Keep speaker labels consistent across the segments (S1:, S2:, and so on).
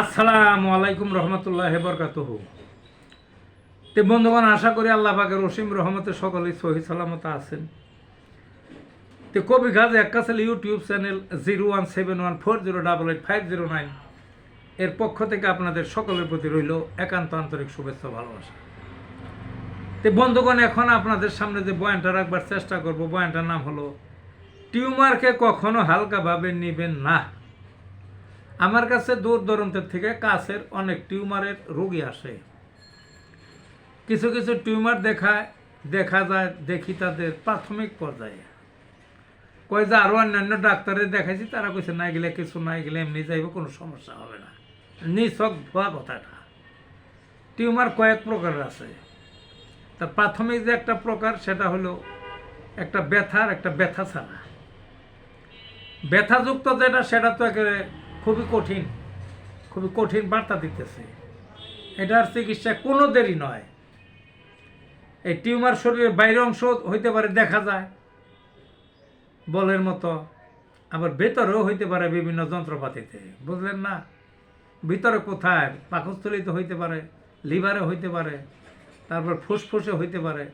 S1: আসসালামু আলাইকুম রহমতুল্লাহ বরকাতুহু। তে বন্ধুগণ, আশা করি আল্লাহ পাকের অসীম রহমতে সকলেই সহি সালামত আছেন। তে কবি গাজ একাসেল ইউটিউব চ্যানেল 017140885009 এর পক্ষ থেকে আপনাদের সকলের প্রতি রইল একান্ত আন্তরিক শুভেচ্ছা ভালোবাসা। তে বন্ধুগণ, এখন আপনাদের সামনে যে বয়ানটা রাখবার চেষ্টা করব, বয়ানটার নাম হলো টিউমারকে কখনো হালকাভাবে নেবেন না। আমার কাছে দূর দূরান্তের থেকে কাছের অনেক টিউমারের রোগী আসে। কিছু কিছু টিউমার দেখা যায়, দেখি তাদের প্রাথমিক পর্যায়ে কয় যে আরও অন্যান্য ডাক্তারের দেখাইছি, তারা কইছে না গেলে কিছু না গেলে এমনি যাইব, কোনো সমস্যা হবে না। নিছক ভুয়া কথাটা। টিউমার কয়েক প্রকার আছে। তার প্রাথমিক যে একটা প্রকার, সেটা হলো একটা ব্যথার একটা ব্যথা ছাড়া। ব্যথাযুক্ত যেটা, সেটা তো একেবারে খুবই কঠিন বার্তা দিতেছে। এটার চিকিৎসা কোনো দেরি নয়। এই টিউমার শরীরের বাইরের অংশ হইতে পারে, দেখা যায় বলের মতো, আবার ভেতরেও হইতে পারে বিভিন্ন যন্ত্রপাতিতে, বুঝলেন না? ভিতরে কোথায়? পাকস্থলীতে হইতে পারে, লিভারে হইতে পারে, তারপর ফুসফুসে হইতে পারে,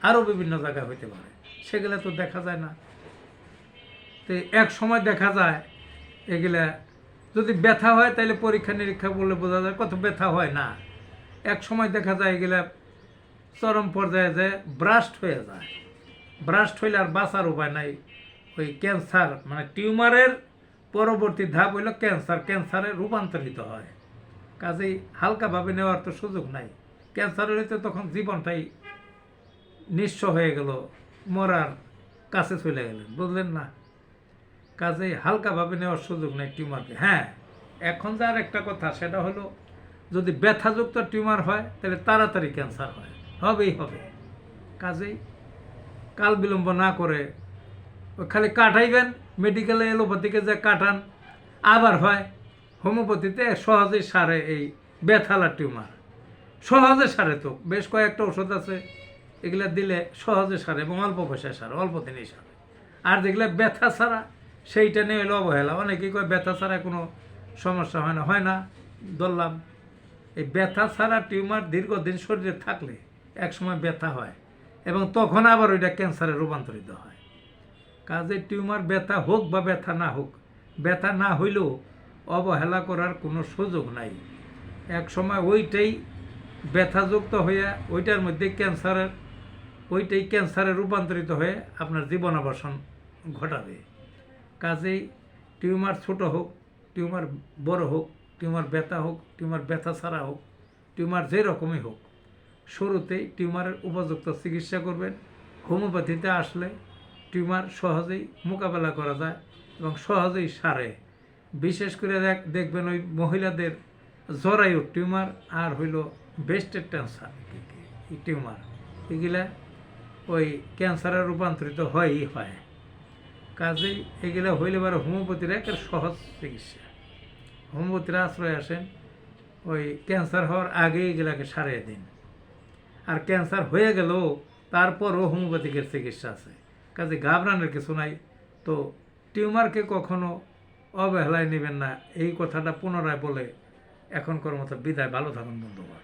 S1: আরও বিভিন্ন জায়গায় হইতে পারে। সেগুলো তো দেখা যায় না। তো এক সময় দেখা যায় এগুলা যদি ব্যথা হয়, তাহলে পরীক্ষা নিরীক্ষা করলে বোঝা যায় কত ব্যথা হয় না। এক সময় দেখা যায় এগুলা চরম পর্যায়ে যে ব্রাস্ট হয়ে যায়। ব্রাস্ট হইলে আর বাঁচার উপায় নাই। ওই ক্যান্সার, মানে টিউমারের পরবর্তী ধাপ হইল ক্যান্সারে রূপান্তরিত হয়। কাজেই হালকাভাবে নেওয়ার তো সুযোগ নাই। ক্যান্সার হলে তো তখন জীবনটাই নিঃস্ব হয়ে গেল, মরার কাছে চলে গেলেন, বুঝলেন না? কাজেই হালকাভাবে নেওয়ার সুযোগ নেই টিউমারকে। হ্যাঁ, এখন যার একটা কথা, সেটা হলো যদি ব্যথাযুক্ত টিউমার হয়, তাহলে তাড়াতাড়ি ক্যান্সার হবেই হবে। কাজেই কাল বিলম্ব না করে খালি কাটাইবেন, মেডিকেলে এলোপ্যাথিকে যে কাটান, আবার হয় হোমিওপ্যাথিতে সহজেই সারে এই ব্যথালা টিউমার। সহজে সারে, তো বেশ কয়েকটা ওষুধ আছে, এগুলা দিলে সহজে সারে এবং অল্প পয়সায় সারে, অল্প দিনেই সারে। আর যেগুলো ব্যথা ছাড়া, সেইটা নিয়ে হলো অবহেলা। অনেকেই কয় ব্যথা ছাড়া কোনো সমস্যা হয় না। ধরলাম এই ব্যথা ছাড়া টিউমার দীর্ঘদিন শরীরে থাকলে একসময় ব্যথা হয় এবং তখন আবার ওইটা ক্যান্সারে রূপান্তরিত হয়। কাজে টিউমার ব্যথা হোক বা ব্যথা না হোক, ব্যথা না হইলেও অবহেলা করার কোনো সুযোগ নাই। এক সময় ওইটাই ব্যথাযুক্ত হয়ে ওইটার মধ্যে ক্যান্সারে রূপান্তরিত হয়ে আপনার জীবনাবসান ঘটাবে। কাজেই টিউমার ছোট হোক, টিউমার বড় হোক, টিউমার ব্যথা হোক, টিউমার ব্যথা ছাড়া হোক, টিউমার যে রকমই হোক, শুরুতেই টিউমারের উপযুক্ত চিকিৎসা করবেন। হোমিওপ্যাথিতে আসলে টিউমার সহজেই মোকাবেলা করা যায় এবং সহজেই সারে। বিশেষ করে দেখবেন ওই মহিলাদের জরায়ুর টিউমার আর হইল ব্রেস্টের টিউমার, এগুলা ওই ক্যান্সারে রূপান্তরিত হয়। কাজেই এগুলা হইলে পরে হোমিওপ্যাথির একটা সহজ চিকিৎসা। হোমিওপ্যাথির আশ্রয় আসেন, ওই ক্যান্সার হওয়ার আগেই এগুলাকে সারিয়ে দিন। আর ক্যান্সার হয়ে গেলেও তারপরও হোমিওপ্যাথিকের চিকিৎসা আছে। কাজে ঘাবড়ানোর কিছু নাই। তো টিউমারকে কখনো অবহেলায় নেবেন না, এই কথাটা পুনরায় বলে এখনকার মতো বিদায়। ভালো থাকুন বন্ধুগণ।